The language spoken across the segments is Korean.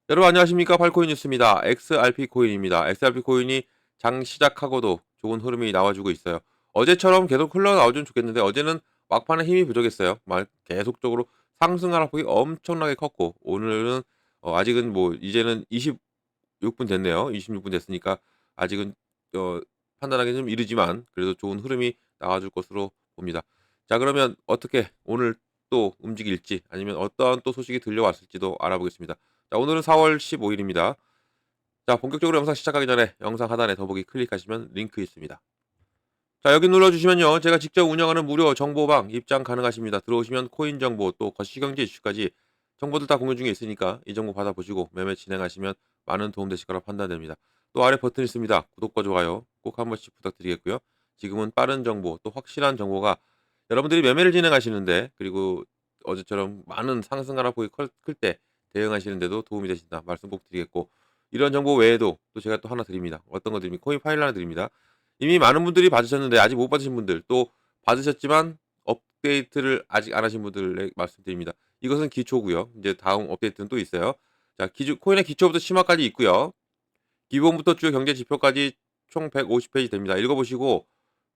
여러분 안녕하십니까? 팔코인 뉴스입니다. XRP 코인입니다. XRP 코인이 장 시작하고도 좋은 흐름이 나와주고 있어요. 어제처럼 계속 흘러나오면 좋겠는데 어제는 막판에 힘이 부족했어요. 계속적으로 상승 하락폭이 엄청나게 컸고 오늘은 아직은 뭐 이제는 26분 됐네요. 26분 됐으니까 아직은 판단하기는 좀 이르지만 그래도 좋은 흐름이 나와줄 것으로 봅니다. 자 그러면 어떻게 오늘 또 움직일지 아니면 어떠한 또 소식이 들려왔을지도 알아보겠습니다. 자 오늘은 4월 15일입니다. 자 본격적으로 영상 시작하기 전에 영상 하단에 더보기 클릭하시면 링크 있습니다. 자 여기 눌러주시면요. 제가 직접 운영하는 무료 정보방 입장 가능하십니다. 들어오시면 코인 정보 또 거시경제 이슈까지 정보들 다 공유 중에 있으니까 이 정보 받아보시고 매매 진행하시면 많은 도움 되실 거라 판단됩니다. 또 아래 버튼 있습니다. 구독과 좋아요 꼭 한 번씩 부탁드리겠고요. 지금은 빠른 정보 또 확실한 정보가 여러분들이 매매를 진행하시는데 그리고 어제처럼 많은 상승 하락폭이 클 때 대응하시는데도 도움이 되신다 말씀 꼭 드리겠고 이런 정보 외에도 또 제가 또 하나 드립니다. 어떤 거 드립니까? 코인 파일 하나 드립니다. 이미 많은 분들이 받으셨는데 아직 못 받으신 분들 또 받으셨지만 업데이트를 아직 안 하신 분들에 말씀드립니다. 이것은 기초고요. 이제 다음 업데이트는 또 있어요. 자, 코인의 기초부터 심화까지 있고요. 기본부터 주요 경제 지표까지 총 150페이지 됩니다. 읽어보시고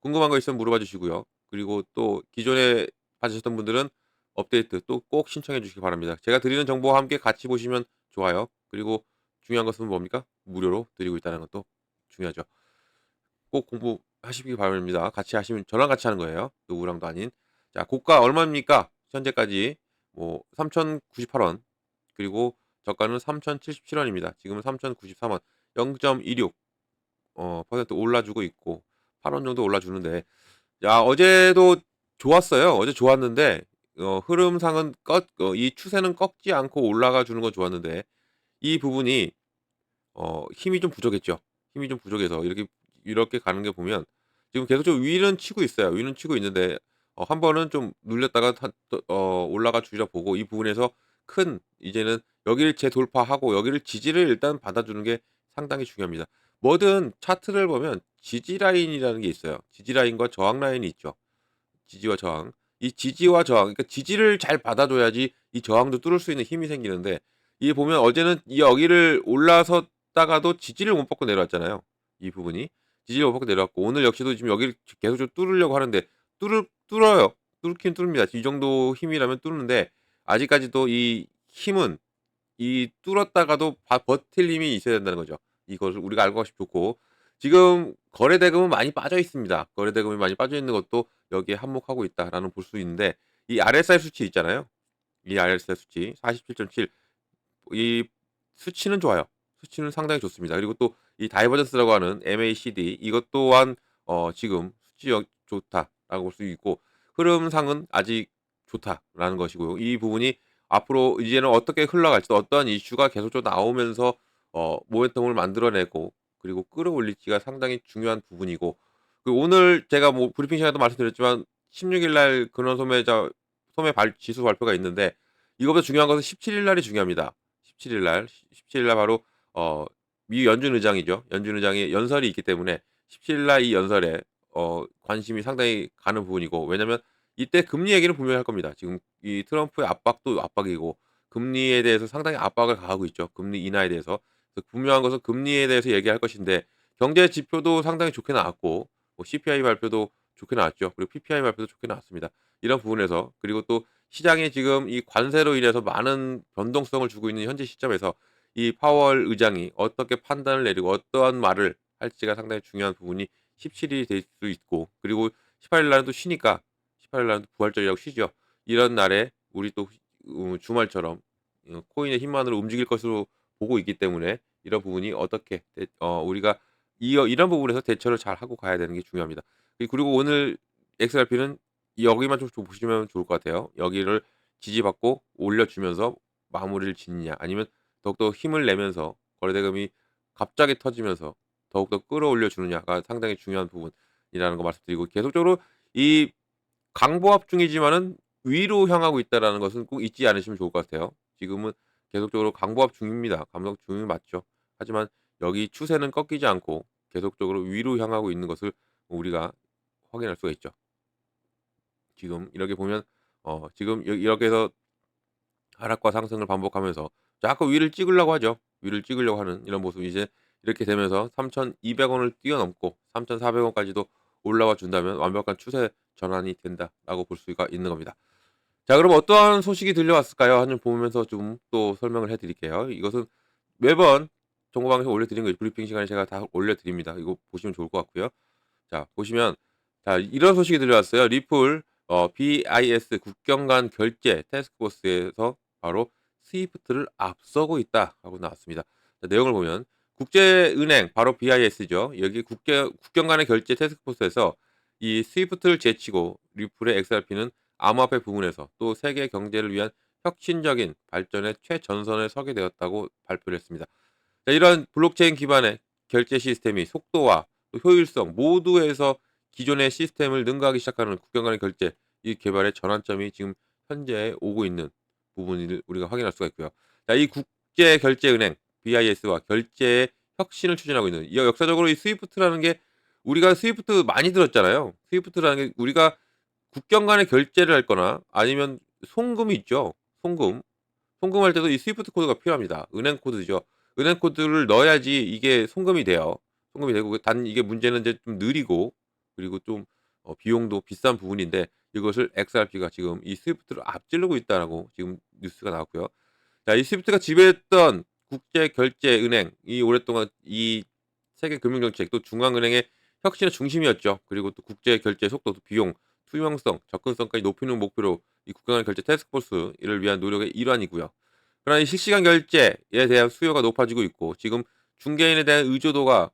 궁금한 거 있으면 물어봐 주시고요. 그리고 또 기존에 받으셨던 분들은 업데이트 또 꼭 신청해 주시기 바랍니다. 제가 드리는 정보와 함께 같이 보시면 좋아요. 그리고 중요한 것은 뭡니까? 무료로 드리고 있다는 것도 중요하죠. 꼭 공부하시기 바랍니다. 같이 하시면 저랑 같이 하는 거예요. 누구랑도 아닌. 자, 고가 얼마입니까? 현재까지 뭐 3,098원 그리고 저가는 3,077원입니다. 지금은 3,093원 0.26 퍼센트 올라주고 있고 8원 정도 올라주는데 야 어제도 좋았어요. 어제 좋았는데 흐름상은 이 추세는 꺾지 않고 올라가 주는 건 좋았는데 이 부분이 힘이 좀 부족했죠. 힘이 좀 부족해서 이렇게 가는 게 보면 지금 계속적으로 위는 치고 있어요. 위는 치고 있는데 한 번은 좀 눌렸다가 올라가 주리라 보고 이 부분에서 큰 이제는 여기를 재돌파하고 여기를 지지를 일단 받아주는 게 상당히 중요합니다. 뭐든 차트를 보면 지지 라인이라는 게 있어요. 지지 라인과 저항 라인이 있죠. 지지와 저항. 이 지지와 저항 그러니까 지지를 잘 받아줘야지 이 저항도 뚫을 수 있는 힘이 생기는데 이 보면 어제는 이 여기를 올라섰다가도 지지를 못 받고 내려왔잖아요. 이 부분이. 지지를 못 받고 내려왔고 오늘 역시도 지금 여기를 계속적으로 뚫으려고 하는데 뚫어요. 뚫긴 뚫습니다. 이 정도 힘이라면 뚫는데 아직까지도 이 힘은 이 뚫었다가도 버틸 힘이 있어야 된다는 거죠. 이것을 우리가 알고 가시면 좋고 지금 거래 대금은 많이 빠져 있습니다. 거래 대금이 많이 빠져 있는 것도 여기에 한몫하고 있다라는 볼 수 있는데 이 RSI 수치 있잖아요. 이 RSI 수치 47.7 이 수치는 좋아요. 수치는 상당히 좋습니다. 그리고 또 이 다이버전스라고 하는 MACD 이것 또한 지금 수치 좋다라고 볼 수 있고 흐름상은 아직 좋다라는 것이고요. 이 부분이 앞으로 이제는 어떻게 흘러갈지 또 어떠한 이슈가 계속적으로 나오면서 모멘텀을 만들어내고 그리고 끌어올릴지가 상당히 중요한 부분이고 오늘 제가 뭐 브리핑 시간에도 말씀드렸지만 16일 날 근원 소매 지수 발표가 있는데 이거보다 중요한 것은 17일 날이 중요합니다. 17일 날 바로 어 미 연준 의장이죠. 연준 의장의 연설이 있기 때문에 17일 날 이 연설에 관심이 상당히 가는 부분이고 왜냐면 이때 금리 얘기는 분명히 할 겁니다. 지금 이 트럼프의 압박도 압박이고 금리에 대해서 상당히 압박을 가하고 있죠. 금리 인하에 대해서. 그래서 분명한 것은 금리에 대해서 얘기할 것인데 경제 지표도 상당히 좋게 나왔고 뭐 CPI 발표도 좋게 나왔죠. 그리고 PPI 발표도 좋게 나왔습니다. 이런 부분에서 그리고 또 시장에 지금 이 관세로 인해서 많은 변동성을 주고 있는 현재 시점에서 이 파월 의장이 어떻게 판단을 내리고 어떠한 말을 할지가 상당히 중요한 부분이 17일이 될 수 있고 그리고 18일 날은 또 쉬니까 18일 날은 부활절이라고 쉬죠. 이런 날에 우리 또 주말처럼 코인의 힘만으로 움직일 것으로 보고 있기 때문에 이런 부분이 어떻게 우리가 이런 부분에서 대처를 잘 하고 가야 되는 게 중요합니다. 그리고 오늘 XRP는 여기만 좀 보시면 좋을 것 같아요. 여기를 지지받고 올려주면서 마무리를 짓느냐 아니면 더욱더 힘을 내면서 거래대금이 갑자기 터지면서 더욱더 끌어올려 주느냐가 상당히 중요한 부분이라는 거 말씀드리고 계속적으로 이 강보합 중이지만은 위로 향하고 있다라는 것은 꼭 잊지 않으시면 좋을 것 같아요. 지금은 계속적으로 강보합 중입니다. 강보합 중이 맞죠. 하지만 여기 추세는 꺾이지 않고 계속적으로 위로 향하고 있는 것을 우리가 확인할 수가 있죠. 지금 이렇게 보면 지금 이렇게 해서 하락과 상승을 반복하면서 자꾸 위를 찍으려고 하죠. 위를 찍으려고 하는 이런 모습이 이제 이렇게 되면서 3,200 원을 뛰어넘고 3,400 원까지도 올라와 준다면 완벽한 추세 전환이 된다라고 볼 수가 있는 겁니다. 자, 그럼 어떠한 소식이 들려왔을까요? 한번 보면서 좀 또 설명을 해 드릴게요. 이것은 매번 정보방에서 올려드리는 거예요. 브리핑 시간에 제가 다 올려드립니다. 이거 보시면 좋을 것 같고요. 자, 보시면 자, 이런 소식이 들려왔어요. 리플 BIS 국경 간 결제 태스크포스에서 바로 스위프트를 앞서고 있다라고 나왔습니다. 자, 내용을 보면 국제은행 바로 BIS죠. 여기 국경 간의 결제 태스크포스에서 이 스위프트를 제치고 리플의 XRP는 암호화폐 부문에서 또 세계 경제를 위한 혁신적인 발전의 최전선에 서게 되었다고 발표를 했습니다. 자, 이런 블록체인 기반의 결제 시스템이 속도와 또 효율성 모두에서 기존의 시스템을 능가하기 시작하는 국경 간의 결제 이 개발의 전환점이 지금 현재 오고 있는 부분을 우리가 확인할 수가 있고요. 자, 이 국제결제은행 BIS와 결제의 혁신을 추진하고 있는 이 역사적으로 이 스위프트라는 게 우리가 스위프트 많이 들었잖아요. 스위프트라는 게 우리가 국경 간의 결제를 할 거나 아니면 송금이 있죠. 송금. 송금할 때도 이 스위프트 코드가 필요합니다. 은행 코드죠. 은행 코드를 넣어야지 이게 송금이 돼요. 송금이 되고 단 이게 문제는 이제 좀 느리고 그리고 좀 비용도 비싼 부분인데 이것을 XRP가 지금 이 스위프트를 앞지르고 있다라고 지금 뉴스가 나왔고요. 자, 이 스위프트가 지배했던 국제 결제 은행이 오랫동안 이 세계 금융 정책 또 중앙은행의 혁신의 중심이었죠. 그리고 또 국제 결제 속도, 또 비용, 투명성, 접근성까지 높이는 목표로 이 국가간 결제 태스크포스 이를 위한 노력의 일환이고요. 그러나 이 실시간 결제에 대한 수요가 높아지고 있고 지금 중개인에 대한 의존도가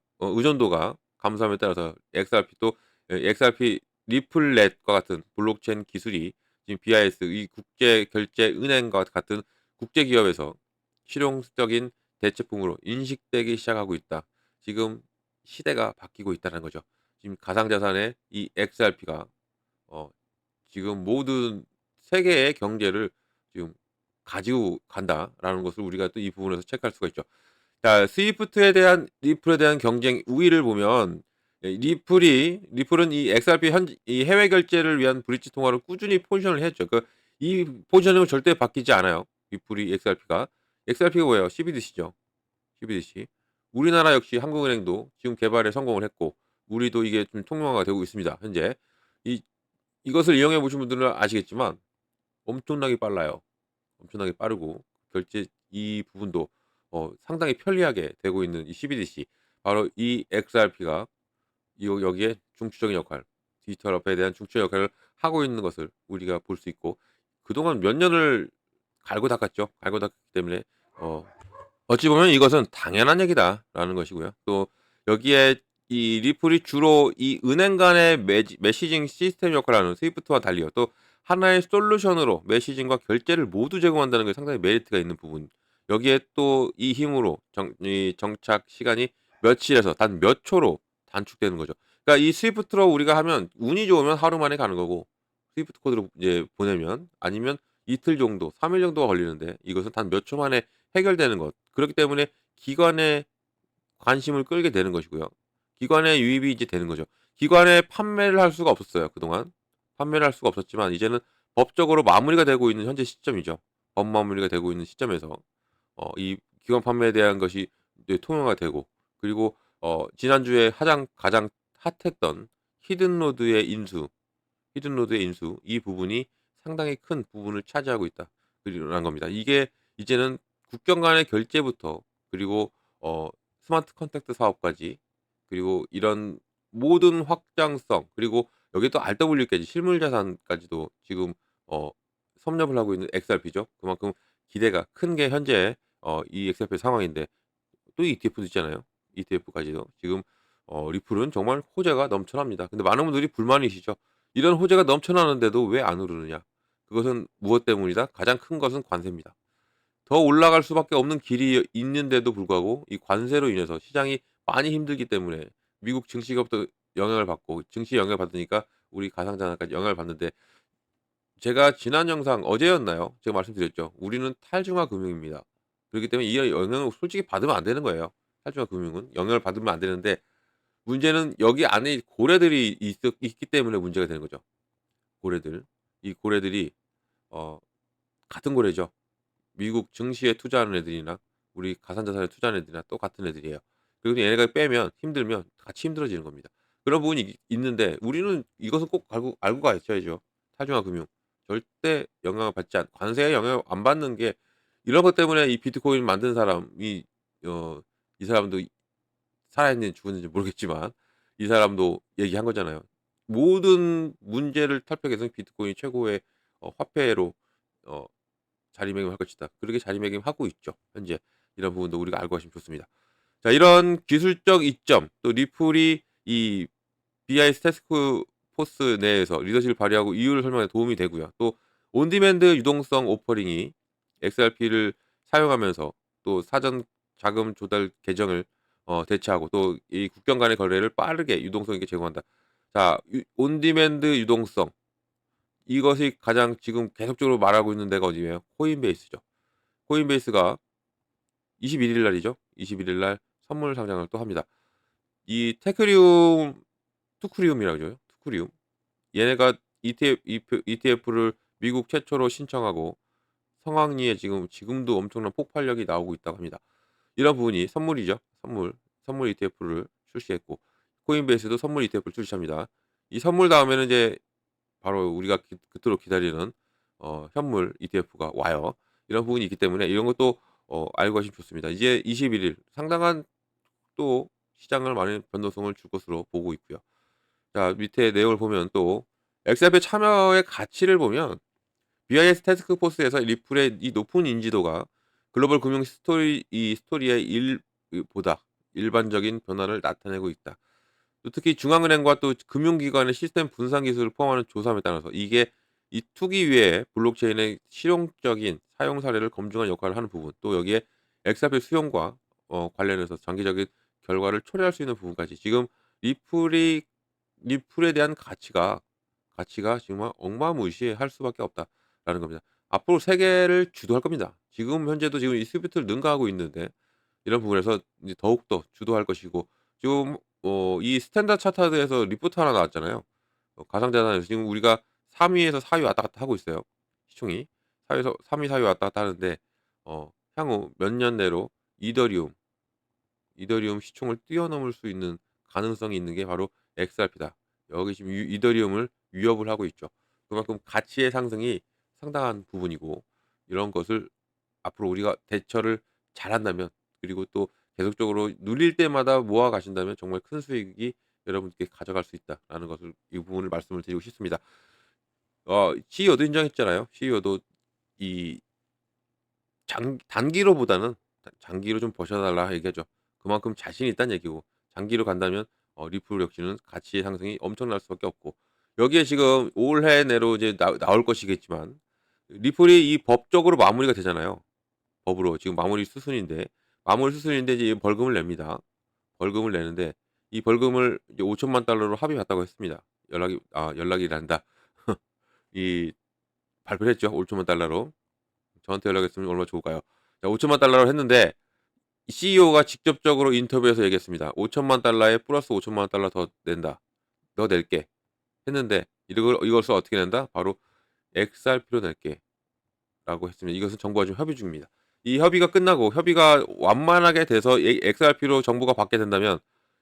감소함에 따라서 XRP 또 XRP 리플렛과 같은 블록체인 기술이 지금 BIS 이 국제 결제 은행과 같은 국제 기업에서 실용적인 대체품으로 인식되기 시작하고 있다. 지금 시대가 바뀌고 있다는 거죠. 지금 가상자산의 이 XRP가 어 지금 모든 세계의 경제를 지금 가지고 간다라는 것을 우리가 또 이 부분에서 체크할 수가 있죠. 자, 리플에 대한 경쟁 우위를 보면 리플은 이 XRP 현 이 해외 결제를 위한 브릿지 통화를 꾸준히 포지션을 했죠. 이 포지셔닝은 절대 바뀌지 않아요. 리플이 XRP가 뭐예요? CBDC죠. CBDC. 우리나라 역시 한국은행도 지금 개발에 성공을 했고 우리도 이게 좀 통용화가 되고 있습니다. 현재 이 이것을 이용해 보신 분들은 아시겠지만 엄청나게 빨라요. 엄청나게 빠르고 결제 이 부분도 상당히 편리하게 되고 있는 이 CBDC 바로 이 XRP가 여기에 중추적인 역할, 디지털 화폐에 대한 중추적 역할을 하고 있는 것을 우리가 볼 수 있고 그동안 몇 년을 갈고 닦았죠. 갈고 닦았기 때문에 어 어찌 보면 이것은 당연한 얘기다라는 것이고요. 또 여기에 이 리플이 주로 이 은행 간의 메시징 시스템 역할을 하는 스위프트와 달리요. 또 하나의 솔루션으로 메시징과 결제를 모두 제공한다는 게 상당히 메리트가 있는 부분. 여기에 또 이 힘으로 이 정착 시간이 며칠에서 단 몇 초로 단축되는 거죠. 그러니까 이 스위프트로 우리가 하면 운이 좋으면 하루 만에 가는 거고 스위프트 코드로 이제 보내면 아니면 이틀 정도, 3일 정도가 걸리는데 이것은 단 몇 초 만에 해결되는 것. 그렇기 때문에 기관의 관심을 끌게 되는 것이고요. 기관의 유입이 이제 되는 거죠. 기관에 판매를 할 수가 없었어요, 그동안. 판매를 할 수가 없었지만 이제는 법적으로 마무리가 되고 있는 현재 시점이죠. 법 마무리가 되고 있는 시점에서 이 기관 판매에 대한 것이 이제 통용화가 되고 그리고 지난주에 가장 핫했던 히든로드의 인수 이 부분이 상당히 큰 부분을 차지하고 있다. 라는 겁니다. 이게 이제는 국경 간의 결제부터 그리고 스마트 컨택트 사업까지 그리고 이런 모든 확장성 그리고 여기에 또 RW까지 실물 자산까지도 지금 어 섭렵을 하고 있는 XRP죠. 그만큼 기대가 큰 게 현재 이 XRP 상황인데 또 ETF도 있잖아요. ETF까지도. 지금 리플은 정말 호재가 넘쳐납니다. 근데 많은 분들이 불만이시죠. "이런 호재가 넘쳐나는데도 왜 안 오르느냐." 그것은 무엇 때문이다? 가장 큰 것은 관세입니다. 더 올라갈 수밖에 없는 길이 있는데도 불구하고 이 관세로 인해서 시장이 많이 힘들기 때문에 미국 증시가부터 영향을 받고 증시에 영향을 받으니까 우리 가상자산까지 영향을 받는데 제가 지난 영상 어제였나요? 제가 말씀드렸죠. 우리는 탈중화 금융입니다. 그렇기 때문에 이 영향을 솔직히 받으면 안 되는 거예요. 탈중화 금융은 영향을 받으면 안 되는데 문제는 여기 안에 고래들이 있기 때문에 문제가 되는 거죠. 고래들. 이 고래들이 어 같은 고래죠. 미국 증시에 투자하는 애들이나 우리 가상자산에 투자하는 애들이나 똑같은 애들이에요. 그리고 얘네가 빼면 힘들면 같이 힘들어지는 겁니다. 그런 부분이 있는데 우리는 이것은 꼭 알고 가셔야죠. 타중화 금융 절대 영향을 받지 않 관세에 영향을 안 받는 게 이런 것 때문에 이 비트코인 만든 사람이 어 이 사람도 살아있는지 죽었는지 모르겠지만 이 사람도 얘기한 거잖아요. 모든 문제를 탈피해서 비트코인이 최고의 화폐로 어 자리매김할 것이다. 그렇게 자리매김하고 있죠, 현재. 이런 부분도 우리가 알고 가시면 좋습니다. 자, 이런 기술적 이점 또 리플이 이 BIS 태스크 포스 내에서 리더십을 발휘하고 이유를 설명에 도움이 되고요. 또 온디맨드 유동성 오퍼링이 XRP를 사용하면서 또 사전 자금 조달 계정을 대체하고 또 이 국경 간의 거래를 빠르게 유동성 있게 제공한다. 자, 온디맨드 유동성 이것이 가장 지금 계속적으로 말하고 있는 데가 어디예요? 코인베이스죠. 코인베이스가 21일 날이죠. 21일 날 선물 상장을 또 합니다. 이 테크리움 투크리움이라고 그러죠. 투크리움. 얘네가 ETF를 미국 최초로 신청하고 성황리에 지금도 엄청난 폭발력이 나오고 있다고 합니다. 이런 부분이 선물이죠. 선물 ETF를 출시했고 코인베이스도 선물 ETF를 출시합니다. 이 선물 다음에는 이제 바로 우리가 그토록 기다리는 현물 ETF가 와요. 이런 부분이 있기 때문에 이런 것도 알고 가시면 좋습니다. 이제 21일 상당한 또 시장을 많이 변동성을 줄 것으로 보고 있고요. 자, 밑에 내용을 보면 또 XRP 참여의 가치를 보면 BIS 태스크포스에서 리플의 이 높은 인지도가 글로벌 금융 스토리의 보다 일반적인 변화를 나타내고 있다. 또 특히 중앙은행과 또 금융기관의 시스템 분산 기술을 포함하는 조사에 따라서 이게 이 투기 위에 블록체인의 실용적인 사용 사례를 검증하는 역할을 하는 부분, 또 여기에 XRP 수용과 관련해서 장기적인 결과를 초래할 수 있는 부분까지 지금 리플이 리플에 대한 가치가 정말 어마무시할 수밖에 없다라는 겁니다. 앞으로 세계를 주도할 겁니다. 지금 현재도 지금 이 스위프트를 능가하고 있는데 이런 부분에서 이제 더욱더 주도할 것이고 지금 이 스탠다드 차트에서 리포트 하나 나왔잖아요. 가상자산에서 지금 우리가 3 위에서 4위 왔다 갔다 하고 있어요, 시총이. 4 위에서 3 위, 4위 왔다 갔다 하는데 향후 몇 년 내로 이더리움 시총을 뛰어넘을 수 있는 가능성이 있는 게 바로 XRP다. 여기 지금 이더리움을 위협을 하고 있죠. 그만큼 가치의 상승이 상당한 부분이고 이런 것을 앞으로 우리가 대처를 잘한다면 그리고 또 계속적으로 누릴 때마다 모아 가신다면 정말 큰 수익이 여러분께 가져갈 수 있다라는 것을 이 부분을 말씀을 드리고 싶습니다. CEO도 인정했잖아요. CEO도 이 단기로보다는 장기로 좀 버셔 달라 얘기하죠. 그만큼 자신이 있다는 얘기고 장기로 간다면 리플 역시는 가치의 상승이 엄청날 수밖에 없고 여기에 지금 올해 내로 이제 나올 것이겠지만 리플이 이 법적으로 마무리가 되잖아요. 법으로 지금 마무리 수순인데 이제 벌금을 냅니다. 벌금을 내는데 이 벌금을 이제 5천만 달러로 합의했다고 했습니다. 연락이 난다. 이 발표를 했죠. 5천만 달러로. 저한테 연락했으면 얼마나 좋을까요? 자, 5천만 달러로 했는데 CEO가 직접적으로 인터뷰에서 얘기했습니다. "5천만 달러에 플러스 5천만 달러 더 낸다. 더 낼게." 했는데 이것을 어떻게 낸다? 바로 "XRP로 낼게."라고 했습니다. 이것은 정부가 지금 협의 중입니다. 이 협의가 끝나고 협의가 완만하게 돼서 XRP로 정부가 받게 된다면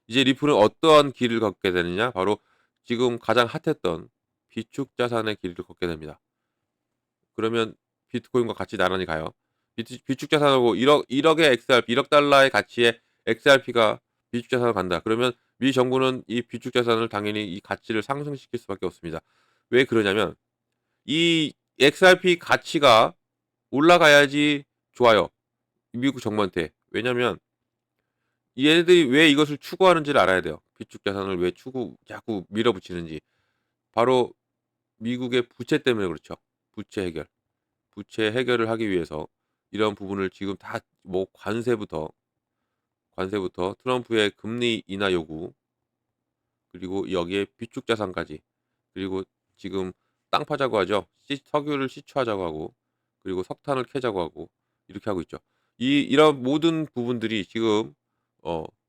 이제 리플은 어떠한 길을 걷게 되느냐? 바로 지금 가장 핫했던 비축 자산의 길을 걷게 됩니다. 그러면 비트코인과 같이 나란히 가요. 비축 자산하고 1억의 XRP 1억 달러의 가치의 XRP가 비축 자산으로 간다. 그러면 미 정부는 이 비축 자산을 당연히 이 가치를 상승시킬 수밖에 없습니다. 왜 그러냐면 이 XRP 가치가 올라가야지 좋아요. 미국 정부한테. 왜냐면 얘네들이 왜 이것을 추구하는지를 알아야 돼요. 비축 자산을 왜 자꾸 밀어붙이는지. 바로 미국의 부채 때문에 그렇죠. 부채 해결. 부채 해결을 하기 위해서 이런 부분을 지금 다 뭐 관세부터 트럼프의 금리 인하 요구 그리고 여기에 비축 자산까지 그리고 지금 땅 파자고 하죠. 석유를 시추하자고 하고 그리고 석탄을 캐자고 하고 이렇게 하고 있죠. 이런 모든 부분들이 지금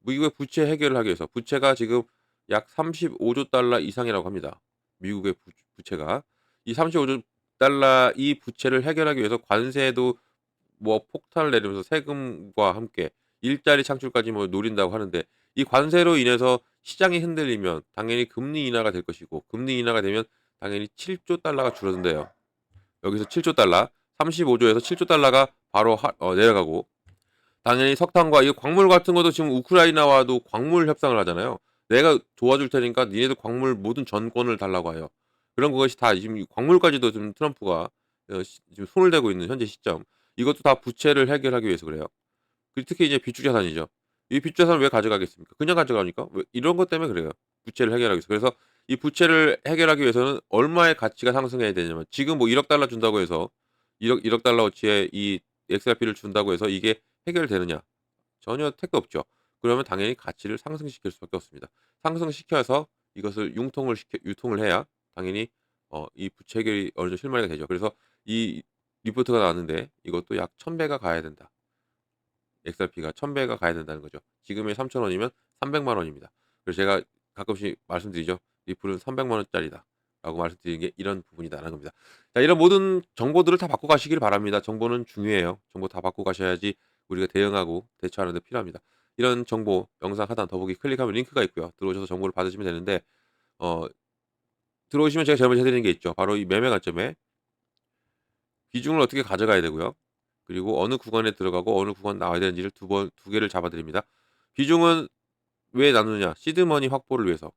미국의 부채 해결을 하기 위해서 부채가 지금 약 35조 달러 이상이라고 합니다. 미국의 부채가. 이 35조 달러 이 부채를 해결하기 위해서 관세도 뭐 폭탄을 내리면서 세금과 함께 일자리 창출까지 뭐 노린다고 하는데, 이 관세로 인해서 시장이 흔들리면 당연히 금리 인하가 될 것이고, 금리 인하가 되면 당연히 7조 달러가 줄어든대요. 여기서 7조 달러, 35조에서 7조 달러가 바로 내려가고, 당연히 석탄과 이 광물 같은 것도 지금 우크라이나와도 광물 협상을 하잖아요. "내가 도와줄 테니까 니네들 광물 모든 전권을 달라고 해요." 그런 것이 다 지금 이 광물까지도 지금 트럼프가 지금 손을 대고 있는 현재 시점. 이것도 다 부채를 해결하기 위해서 그래요. 특히 이제 비축 자산이죠. 이 비축 자산을 왜 가져가겠습니까? 그냥 가져가니까? 왜 이런 것 때문에 그래요. 부채를 해결하기 위해서. 그래서 이 부채를 해결하기 위해서는 얼마의 가치가 상승해야 되냐면, 지금 뭐 1억 달러 준다고 해서 1억 달러어치의 이 XRP를 준다고 해서 이게 해결되느냐? 전혀 택도 없죠. 그러면 당연히 가치를 상승시킬 수밖에 없습니다. 상승시켜서 이것을 유통을 해야 당연히 이 부채 해결이 어느 정도 실마리가 되죠. 그래서 이 리포트가 나왔는데 이것도 약 1,000배가 가야 된다. XRP가 1,000배가 가야 된다는 거죠. 지금의 3,000 원이면 300만 원입니다. 그래서 제가 가끔씩 말씀드리죠. "리플은 300만 원짜리다."라고 말씀드리는 게 이런 부분이다라는 겁니다. 자, 이런 모든 정보들을 다 받고 가시기를 바랍니다. 정보는 중요해요. 정보 다 받고 가셔야지 우리가 대응하고 대처하는 데 필요합니다. 이런 정보 영상 하단 더보기 클릭하면 링크가 있고요. 들어오셔서 정보를 받으시면 되는데, 어 들어오시면 제가 제일 먼저 해 드리는 게 있죠. 바로 이 매매 관점에 비중을 어떻게 가져가야 되고요. 그리고 어느 구간에 들어가고 어느 구간 나와야 되는지를 두 개를 잡아 드립니다. 비중은 왜 나누느냐? 시드머니 확보를 위해서.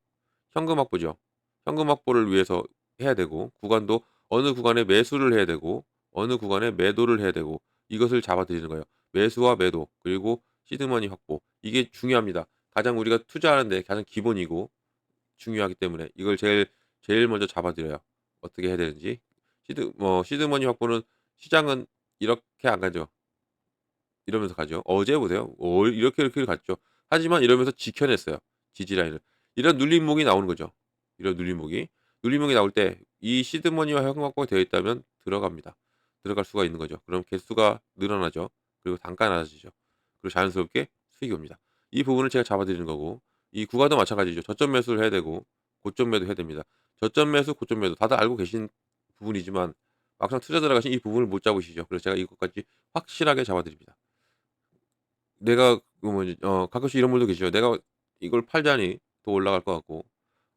현금 확보죠. 현금 확보를 위해서 해야 되고, 구간도 어느 구간에 매수를 해야 되고 어느 구간에 매도를 해야 되고, 이것을 잡아 드리는 거예요. 매수와 매도 그리고 시드머니 확보. 이게 중요합니다. 가장 우리가 투자하는 데 가장 기본이고 중요하기 때문에 이걸 제일 먼저 잡아 드려요. 어떻게 해야 되는지. 시드머니 확보는, 시장은 이렇게 안 가죠. 이러면서 가죠. 어제 보세요. 이렇게 갔죠. 하지만 이러면서 지켜냈어요, 지지라인을. 이런 눌림목이 나오는 거죠. 이런 눌림목이. 눌림목이 나올 때 이 시드머니와 현금 확보가 되어 있다면 들어갑니다. 들어갈 수가 있는 거죠. 그럼 개수가 늘어나죠. 그리고 단가가 낮아지죠. 그리고 자연스럽게 수익이 옵니다. 이 부분을 제가 잡아 드리는 거고, 이 구간도 마찬가지죠. 저점 매수를 해야 되고 고점 매도 해야 됩니다. 저점 매수, 고점 매도 다들 알고 계신 부분이지만 막상 투자 들어가시면 이 부분을 못 잡으시죠. 그래서 제가 이것까지 확실하게 잡아 드립니다. 내가 그 뭐지 가끔씩 이런 분도 계시죠. "내가 이걸 팔자니 더 올라갈 것 같고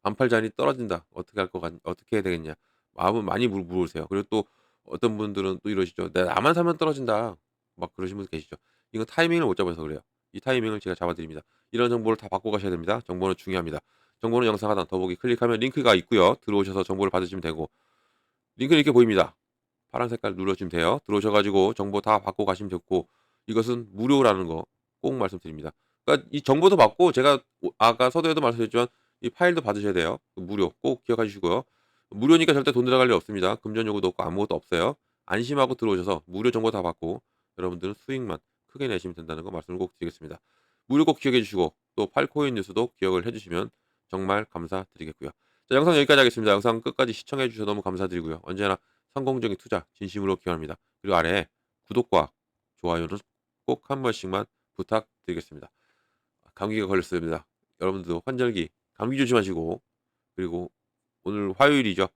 안 팔자니 떨어진다. 어떻게 해야 되겠냐." 마음을 많이 물으세요. 그리고 또 어떤 분들은 또 이러시죠. 나만 사면 떨어진다." 막 그러신 분도 계시죠. 이건 타이밍을 못 잡아서 그래요. 이 타이밍을 제가 잡아 드립니다. 이런 정보를 다 받고 가셔야 됩니다. 정보는 중요합니다. 정보는 영상 하단 더보기 클릭하면 링크가 있고요. 들어오셔서 정보를 받으시면 되고, 링크는 이렇게 보입니다. 파란 색깔 눌러주시면 돼요. 들어오셔 가지고 정보 다 받고 가시면 됐고, 이것은 무료라는 거 꼭 말씀드립니다. 그러니까 이 정보도 받고, 제가 아까 서두에도 말씀드렸지만 이 파일도 받으셔야 돼요. 무료 꼭 기억해 주시고요. 무료니까 절대 돈 들어갈 일 없습니다. 금전 요구도 없고 아무것도 없어요. 안심하고 들어오셔서 무료 정보 다 받고 여러분들은 수익만 크게 내시면 된다는 거 말씀을 꼭 드리겠습니다. 무료 꼭 기억해 주시고, 또 팔코인 뉴스도 기억을 해 주시면 정말 감사드리겠고요. 자, 영상 여기까지 하겠습니다. 영상 끝까지 시청해 주셔서 너무 감사드리고요. 언제나 성공적인 투자 진심으로 기원합니다. 그리고 아래에 구독과 좋아요는 꼭 한 번씩만 부탁드리겠습니다. 감기가 걸렸습니다. 여러분들도 환절기 감기 조심하시고, 그리고 오늘 화요일이죠.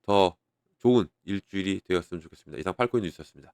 더 좋은 일주일이 되었으면 좋겠습니다. 이상 팔코인 뉴스였습니다.